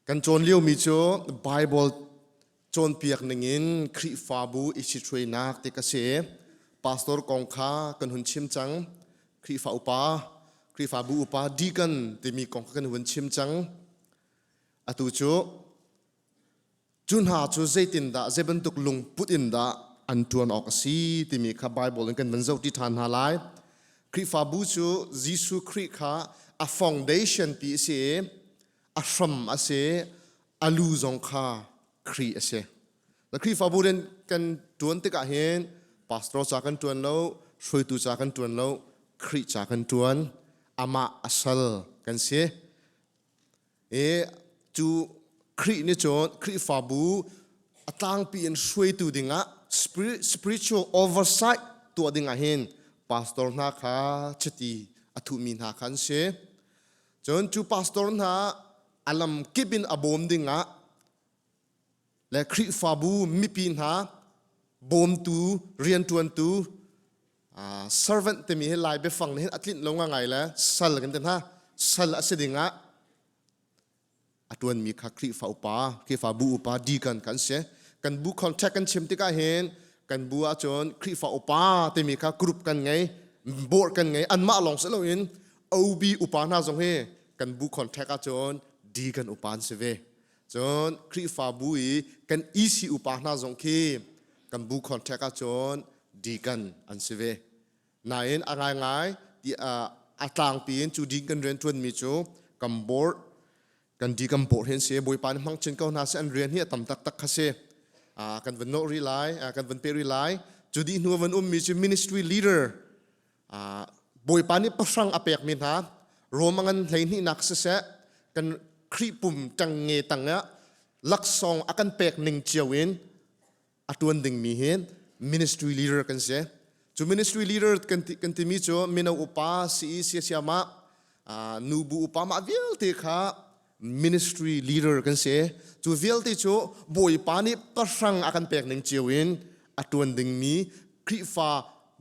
กันโจนเลี้ยวมีโจไบเบิลโจนเปียกหนึ่งอินคริฟาบูอิชิทรีนักติกเสปาสตอร์กองค้ากันหุ่นชิมจังคริฟาอุปาคริฟาบูอุปาดีกันที่มีกองกันหุ่นชิมจังอตุโจจุนหาโจเจตินดาเจบันตุกลุงพุตินดาอันตวนออกสีที่มีข้าไบเบิลกันมันเจ้าที่ทานหาไลคริฟาบูโจยิสุคริข้าa foundation ปีเสอาฟรัมอาเสอาลูจงข้าครีอาเสแล้วครีฟาบูเรนกันตวนติกาเห็นพาสตอร์จากกันตวนแล้วช่วยตูจากกันตวนแล้วครีจากกันตวนอามาอัสลกันเสจูครีนี่จนครีฟาบูตั้งปีนช่วยตูดิ่งะ spiritual oversight ตัวดิ่งะเห็นพาสตอร์นักข้าชตีอธุมินหาคันเสจนจูพาสตอร์น่าอลัมกิบินอบอมดิ่งะและคริฟาบูมิปินหาบอมตูเรียนตวนตูservant แต่มีให้ลายไปฟังเห็นอัตลินลงว่าไงแล้วสัลกันเต็มฮะสัลอสิดิ่งะอัตวนมีข้าคริฟาอุปาคริฟาบูอุปาดีกันกันเสกันบูคอนแทคกันชิมติกาเห็นกันบูอาจนคริฟาอุปาแต่มีข้ากรุ๊ปกันไงบอร์กันไงอันมาลองเสร็จแล้วอินเอาบีอุปานาจงเฮกันบุคอนแทคอาจนดีกันอุปานเสเวจนคริฟาบุยกันอีซีอุปานาจงเคกันบุคอนแทคอาจนดีกันอันเสเวนายนอะไรไงที่อาต่างปีนจูดีกันเรียนทวนมีจูกันบอร์กันดีกันบอร์เห็นเสียบอยปานมังเชนเก้านาเซนเรียนเฮียต่ำตักตักเสกันวันโนรีไลกันวันเปรีไลจูดีนัววันมีจู ministry leaderบอยปานี่ประฟังอเปกมินหาโรมังอันไหนี่นักเสะกันครีปุ่มจังเงตังเงะลักซองอากันเปกหนึ่งเจียวเองอตวนดึงมีเห็น ministry leader กันเสะจู ministry leader กันที่มีจูมินาอุปาสีเสียเสียมานูบูอุปามาเวลติค่ะ ministry leader กันเสะจูเวลติจูบอยปานี่ประฟังอากันเปกหนึ่งเจียวเองอตวนดึงมีครีฟ้า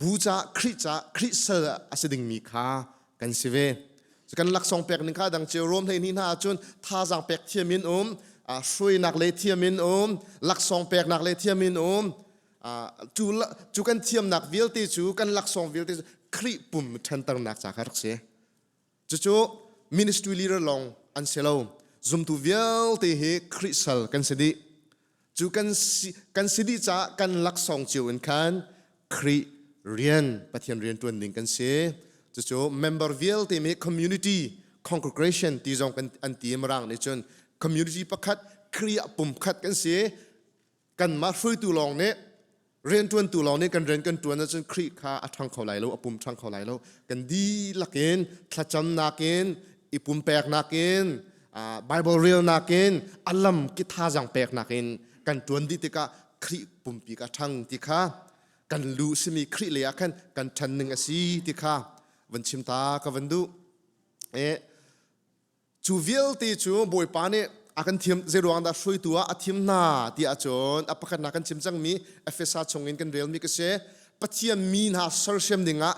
บูจาคริสเซอร์อาศัยดิ่งมีค่ากันสิเวจะกันลักษณะแปลกหนึ่งค่าดังเจอรมให้นี่น่าจนท่าจังแปลกเทียมินช่วยนักเลเทียมินลักษณะแปลกนักเลเทียมินจูกันเทียมนักวิลติจูกันลักษณะวิลติคริปุ่มทันตังนักจากรักเสียจู่มินิสทรีลีดเดอร์ลองอันเซลซุ่มตูวิลติเฮคริสเซลกันสิดีจูกันสิดีจากกันลักษณะจิวอินคันคริเรียนปฏิญาณเรียนตัวหนึ่งกันเสียจู่ member วิลที่มี community congregation ที่จงกันอันที่มรังในจน community ประคัดเคลียปุ่มคัดกันเสียกันมาช่วยตัวลองเนี่ยเรียนตัวลองเนี่ยกันเรียนกันตัวนั้นจนคลีข้าทางเขาไหลแล้วปุ่มทางเขาไหลแล้วกันดีลักเกณฑ์ทัจำนักเกณฑ์อีปุ่มแปลกนักเกณฑ์Bible real นักเกณฑ์อัลลัมกิท่าจังแปลกนักเกณฑ์กันตัวนี้ติกะคลีปุ่มปีกะทางติกะกันรู้สิมีคริเลยกันกันทันหนึ่งสิที่ข้าวันชิมตากับวันดูจูวิลที่จูบอยปานี่อากันทีมเจรวงดาช่วยตัวอาทีมนาที่อาจนอปกันนักกันชิมจังมีเอฟเอซ่าชงเงินกันเรียลมีก็เสปัจจัยมีนาเซอร์เชมดิ่งะ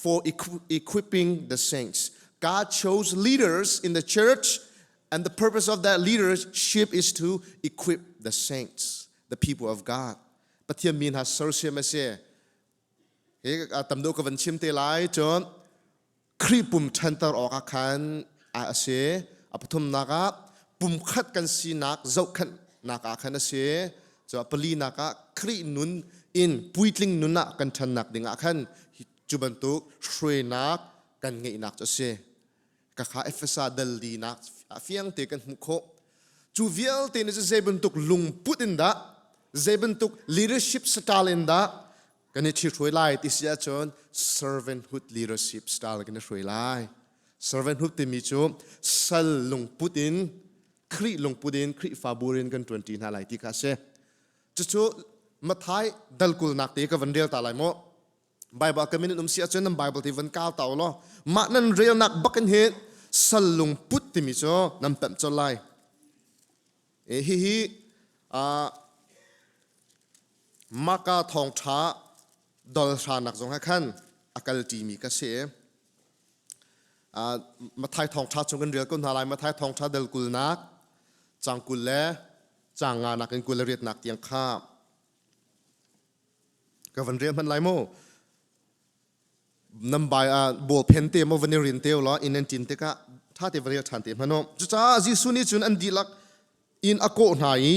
for equipping the saints God chose leaders in the church and the purpose of that leadership is to equip the saints the people of Godปฏิมีนาเซอร์เซียมเสียตำดูกับวันชิมเตลัยจนครีปุ่มชันตร์ออกอาคารเสียปฐมนักปุ่มขัดกันสีนักเจ้าขัดนักอาคารเสียจะปลีนักครีนุนอินปุยลิงนุนนักกันชันนักดิ่งอาคารจุบันตุช่วยนักกันเงยนักจะเสียกะขาเอฟเฟซ่าเดลดีนักเฟียงเตกันมุขจูเวลเตนจะเซบันตุลุงพุดินดาเซบันตุก leadership style อินดากันนี่ช่วยไล่ที่เสียจน servanthood leadership style กันนี่ช่วยไล่ servanthood ที่มีจูสัลลงพุดินคริลงพุดินคริฟาบูรินกันตัวตีนอะไรที่ข้าเสียจู่มัทไทยดัลกุลนักตีกับวันเรียลตาไหลโมไบเบิลก็มีนุ่มเสียจนนั่นไบเบิลที่วันก้าวเต่าล้อมานั่นเรียลนักบักกันเหตุสัลลงพุดที่มีจูนั่นเป็นจนไล่มากาทองช้าดอลชานักจงให้ขันอากาศจีมีกระเสมาไทยทองช้าจงกันเรียกกันอะไรมาไทยทองช้าเดลกุลนัก จางกุลและจางงานักกุลเรียดนักเตียงข้าก็วันเรียนมันไรโมนำใบบอลเพนเตมวันนี้เรียนเตลล้ออินเนจินเตกะถ้าเทวันนี้ทันเตมันโนจุจ้าจิสุนิจุนอันดีลักอินอโกนาย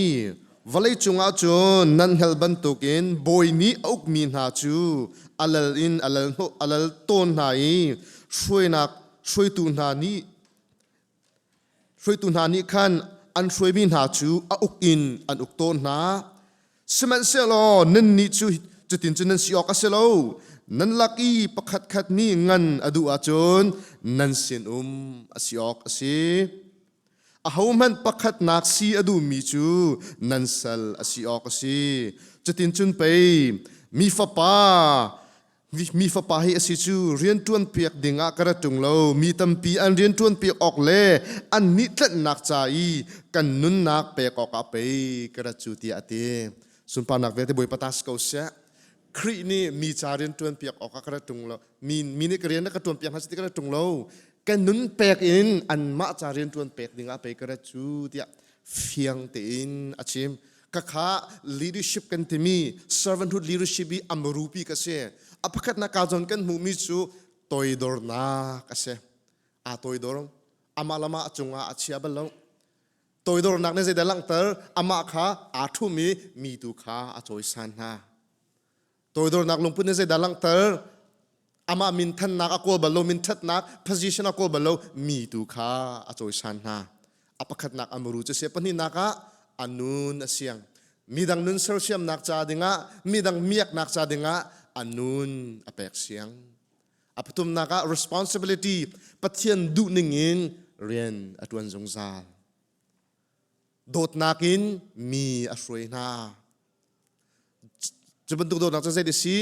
วันเลยจุงอาจุนนันเฮลบันตุกินบอยนี้อุกมีนาจูอัลลอินอัลลต้นนายช่วยนักช่วยตุนานี้ขันอันช่วยมีนาจูอุกอินอันอุกต้นนาสมันเซลนันนิจูจุดตินจุนันสิออกเซลนันลักอีประคัดนี้งันอดูอาจุนนันเสียนสิออกเสียอาหูมันประคัดนักสีอดูมีจูนันสัลสิออกเสียจุดตินจุนไปมีฟ้าให้สิจูเรียนทวนเปียกดิ่งกระตุงโลมีตัมปีอันเรียนทวนเปียกออกเล่อันนิดนักใจกันนุนนักเปียกออกไปกระจุติอาเตสุนปานักเวทบอยปตัสเกาเสียครีนี่มีจาเรียนทวนเปียกออกกระตุงโลมีนี่เรียนนักทวนเปียกฮัสติกระตุงโลกันนุนเปียกอินอันมาจาเรียนทวนเปียกดิ่งไปกระจุติเฟียงเตอินอาชิมก็ข้า leadership กันที่มี servanthood leadership บีอัมรูปีก็เสียอภักนักการจนกันมูมิจูตอยดอร์นักเสียตอยดอร์อามาลามาจงอาเชียบลงตอยดอร์นักเนี่ยจะได้ลังเตอร์อามาข้าทุมีตุข้าจอยสันฮะตอยดอร์นักลงพุ่นเนี่ยจะได้ลังเตอร์อามามินทันนักอโกบลงมินทัดนัก position อโกบลงมีตุข้าจอยสันฮะอภักนักอัมรูจะเสียปนินักอันนู้นเสียงมีดังนู้นเซอร์เซียมนักจ่าดิงะมีดังเมียกนักจ่าดิงะอันนู้นอเปกเสียงอภิทุมนัก responsibility ปัจเจียนดูหนึ่งอินเรียนอตวนจงซาโดดนักอินมีอสวยนาจะบรรทุกโดดนักจะเสียดิสิ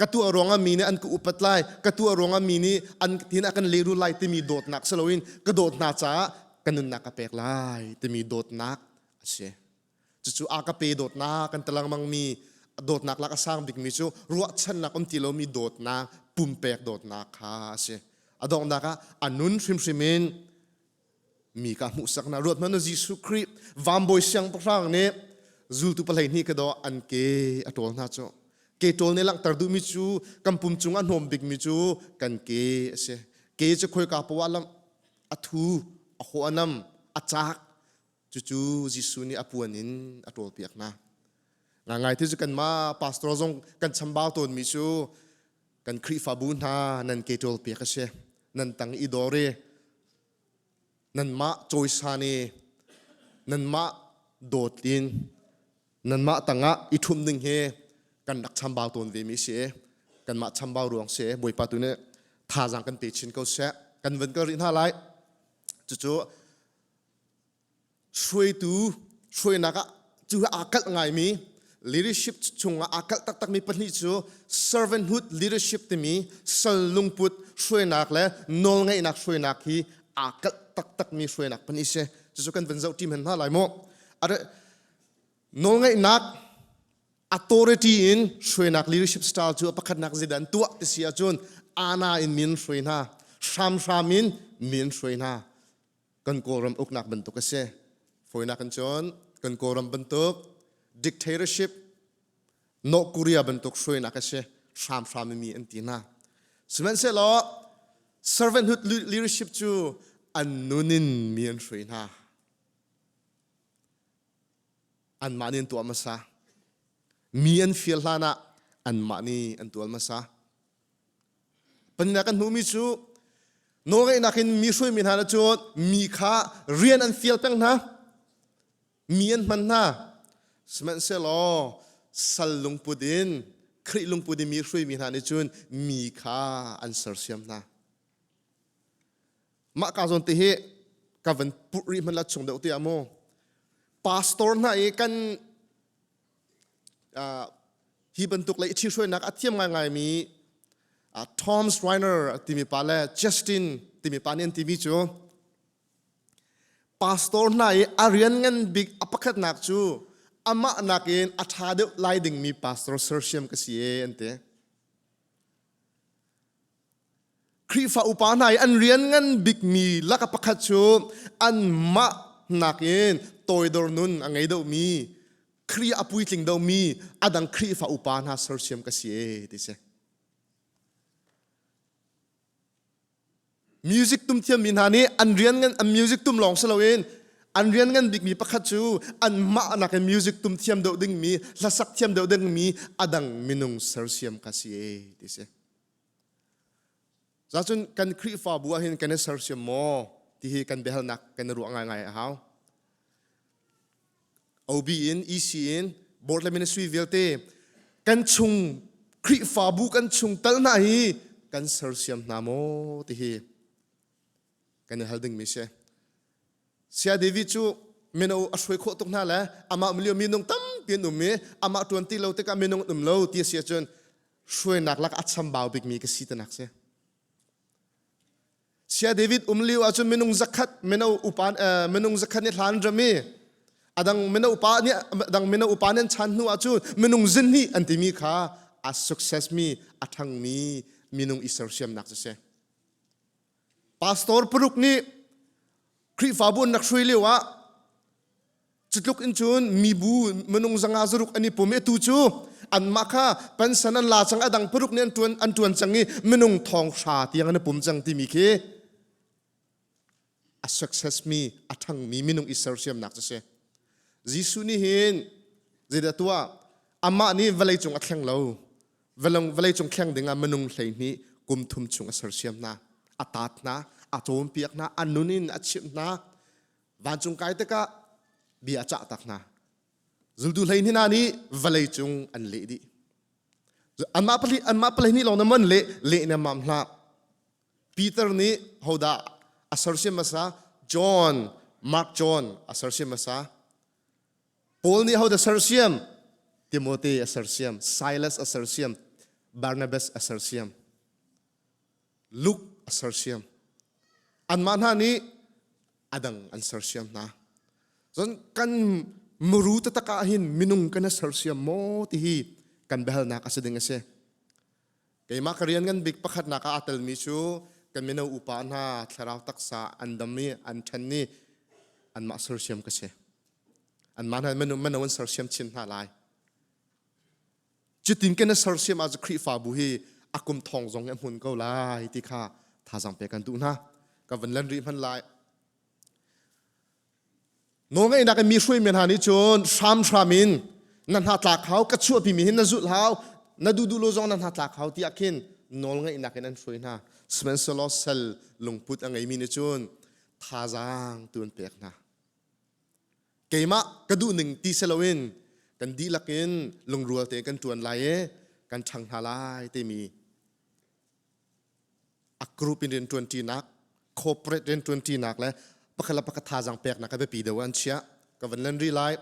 กระตัวรองมีนี่อันกูอุปไลกระตัวรองมีนี่อันที่นักกันเลรุไลที่มีโดดนักสโลวินกระโดดนักจ้ากันนุนนักอเปกไลที่มีโดดนักเสียจู่อากาเปโดดนักกันตะลังมังมีโดดนักลักสร้างบิ๊กมิจูรัวชันนักอมติโลมีโดดนักปุ่มเปกโดดนักฮาเสียอดองนักอันนุนฟิมซิมินมีการมุสักนารวดมันจิสุคริวามบอยเสียงพระงเนี่ยจูตุปเลยนี่ก็ดออันเกอตอลนาโจเกตอลเนี่ยหลังตรดูมิจูกัมปุ่มจุงอันโฮมบิ๊กมิจูกันเกเสียเกจะคุยกับปวาลัมอัทูอโหอันนัมอัจักจู่จิสุนี่อปวนินอตอลเปียกนะง่ายที่จะกันมาพาสตอร์จงกันชัมบาวตัวมิจูกันครีฟาบุนฮานันเกตอลเปียกเชนันตังอิดอเรนันมาจอยซานีนันมาโดดลินนันมาตังะอิทุมหนึ่งเฮกันนักชัมบาวตัวเวมิเชกันมาชัมบาวรวงเชบวยปาตุเนท่าจังกันติชินเขาเชกันเวนก็รินฮาไลจู่ช่วยนักจู่อากัลไงมี leadership ชงอากัลตักมีปัญหาจู่ servanthood leadership ที่มีสลุงพุทช่วยนักและนอลไงนักช่วยนักที่อากัลตักมีช่วยนักปัญหาเชจู่กันเป็นเจ้าทีมเห็นท่าไรโมอะไรนอลไงนัก authority in ช่วยนัก leadership style จู่ประคัดนักจิดันตัวที่เสียจนอาณาอินมินช่วยนักชามอินมินช่วยนักกันโกรมอุกนักบรรทุกเชฝอยนักกันจนกันโกรมบรรทุก dictatorship นกกุริยาบรรทุกช่วยนักเชชามมีอันตีน่าสมัยเสร็จแล้ว servanthood leadership จู่อันนู้นินมีอันช่วยนักอันมานินตัวมาซามีอันฟิลลานะอันมานีอันตัวมาซาปัญญากันหูมิจู่โน้ยนักอินมีช่วยมีหาจดมีข้าเรียนอันฟิลตั้งนะมีอันมันนะสมัยเสร็จแล้วสัลลุงปูดินคริลุงปูดินมีช่วยมีหาจดมีข้าอันเสริมนะมาการจนที่กับวันปุริมันละชงเดียวที่อโมพาสตอร์น่ะเอกันฮีบรรทุกเลยที่ช่วยนักเทียมง่ายมีทอมสไตรเนอร์ที่มีปาเลจัสตินที่มีปานีนที่มีจูพาสตอร์น่ะอาเรียนเงินบิ๊กอภักนักจูอามานักเองอัฐาเดวไลดิ้งมีพาสตอร์เซอร์เชียมก็เสียอันเตครีฟ้าอุปาหน่ะอันเรียนเงินบิ๊กมีลักอภักจูอันมานักเอง toy dor nun angai do mi kri apui tling do mi adang kri fa upan ha sarsiam ka si ti se music tum thiam min hani an rian ngan an music tum long salawin an rian ngan big mi pakhat chu an ma na ka music tum thiam do ding mi la sak thiam do ding mi adang minung sarsiam ka si ti se zachun kan kri fa bua hin kan sarsiam mo ti hi kan behal nak kan ru ngai haw OB in EC in board la ministry velte kan chung kri fa bu kan chung tal na hi kan sarsiam na mo ti hi kan halding mi se sia David chu meno asoi kho tok na la ama mlio minung tam pin me ama 20 lo te ka minung lo ti sia chon shoi nak lak acham baw big mi ka sitanak se sia David liu achun minung zakhat meno upan minung zakhat ni hlan rami adang meno upanen chan nu achun minung zin ni antimi kha a success mi athang mi minung isarsiam nak se pastor puruk ni kri fabun nak shui lewa chitluk in chun mi bu minung zanga zuruk ani pome tu chu an makha pansanan la chang adang puruk ni an tuan changi minung thong sha tiang na pum chang ti mi ke a success mi athang mi minung isarsiam nak se jisu ni hin zeda tua ama ni valai chung athleng lo valai chung khleng dinga minung hlei ni kum thum chung asarsiam na atat na atom piak na anunin achim na van chung kai te ka bia cha tak na zuldu hlei ni na ni valai chung an le di anma pali ni lo na man le na mam hla Peter ni hoda asarsiam masa John Mark John asarsiam masa Paul ni hoda asarsiam Timothy asarsiam Silas asarsiam Barnabas asarsiam Luke asarsiam an manha ni adang an sarsiam na zon kan muru ta takahin minung kana sarsiam mo ti hi kan behal na kasading ase kay makarian ngan big pakhat na ka atal mi chu kan minaw upan ha thlaraw taksa andami an thanni an ma sarsiam kase an manha manawan sarsiam chin ha lai chitin kana sarsiam az khri fa bu hi akum thong zong em hun ko lai ti kha thazang pe kan tu na ka van lan ri man lai no ngai na ka mi shui men hani chon shramin nan ha tlak hau ka chu pi mi hin na zul hau na du lo zong nan ha tlak hau ti akin nol ngai na kan shui na smen solo sel lungput angai mi ni chon thazang tun pek na keima ka du ning ti selawin kan di lakin lungrual te kan tuan lai kan thang halai te mi a group in 20 nak corporate in 20 nak le pakhala pakatha jang pek nak be pi de wan chia ka van lan ri lai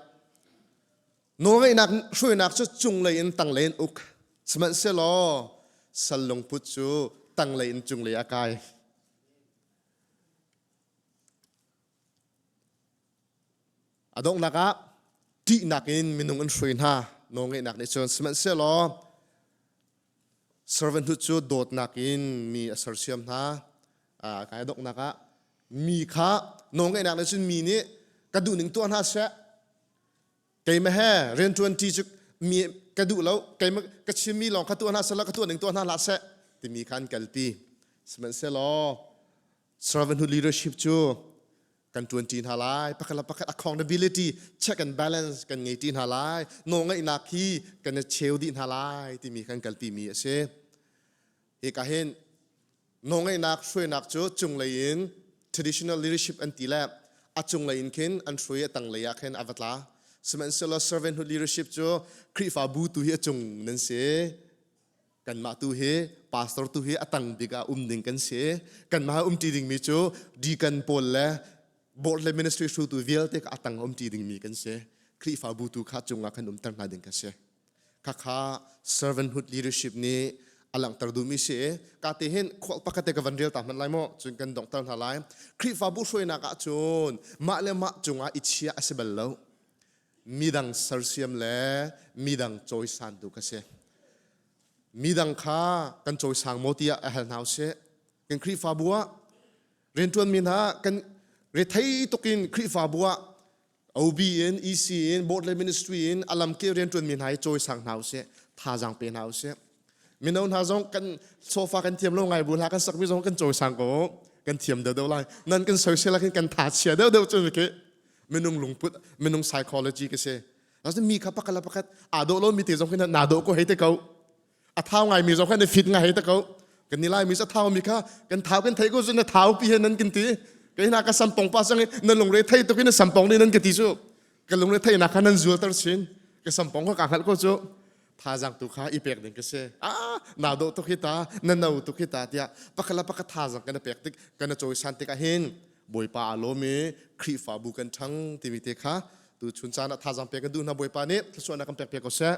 no ngai nak shui nak chu chung le in tang len uk sman se lo salong put chu tang le in chung le akai adong naka ti nakin minung an shui na no ngai nak ni chon sman se lo Servanthood chu dot nakin mi asarsiam na kaya dok naka mi kha no ngai nak na chun mi ni kadu ning tuan ha se kay ma he ren 20 chu mi kadu lo kay ma ka chimi long ka tuan ha sala ka tuan ning tuan ha la se ti mi khan kalpi sman se lo servanthood leadership chu kan 20 halai pakala pakat accountability check and balance kan ngai tin halai no ngai nak hi kan cheu din halai ti mi khan kalpi mi ase e ka hen no ngai nak shui nak chu chung lein traditional leadership and tila achung lein kin an shui tang leya khen avatla semen selo servanthood leadership chu khri fa bu tu hi chung nan se kan ma tu he pastor tu he atang biga ding kan se kan ma ti ding mi chu di kan pol le board le ministry through to vial te atang ti ding mi kan se khri fa bu tu kha chunga kan tar na ding ka se kha servanthood leadership ni alang tardumi se ka te hen khol pakate ka vanrel ta man lai mo chung kan dong tar halai khri fa bu soi na ka chun ma le ma chunga ichia asebal lo midang sarsiam le midang choi san du ka se midang kha kan choi sang motia a hal naw se kan khri fa bua ren tuan min ha kan re thai tokin khri fa bua OBN ECN board le ministry in alam ke rian tun min hai choi sang nau se tha jang pe nau se minon ha jong kan sofa kan thiam lo ngai bu la kan sak mi jong kan choi sang ko kan thiam de lai nan kan soi se la kan tha chia de chu ke minung lungput minung psychology ke se nas mi kha pakala pakat ado lo mi te jong kan na do ko hei te ko a thau ngai mi jong kan fit ngai hei te ko kan ni lai mi sa thau mi kha kan thau kan thei ko jun thau pi hen nan kin ti cái nào cái sampong pa sang nên lồng lê thay tôi cái nó sampong này nên cái tí số cái lồng lê thay nào khả năng dùa tao xin cái sampong có cả khát có chỗ thà rằng tôi khá ipek đến cái xe nào độ tôi kita nên nào tôi kita tia bắt cái là bắt cái thà rằng cái nó pek tích cái nó trôi san tích cái hen bồi pa alo me khi phá bu cái thăng tivi tích khá tôi chun cha nó thà rằng pek cái du na bồi pa nè tôi nói cái pek pek có xe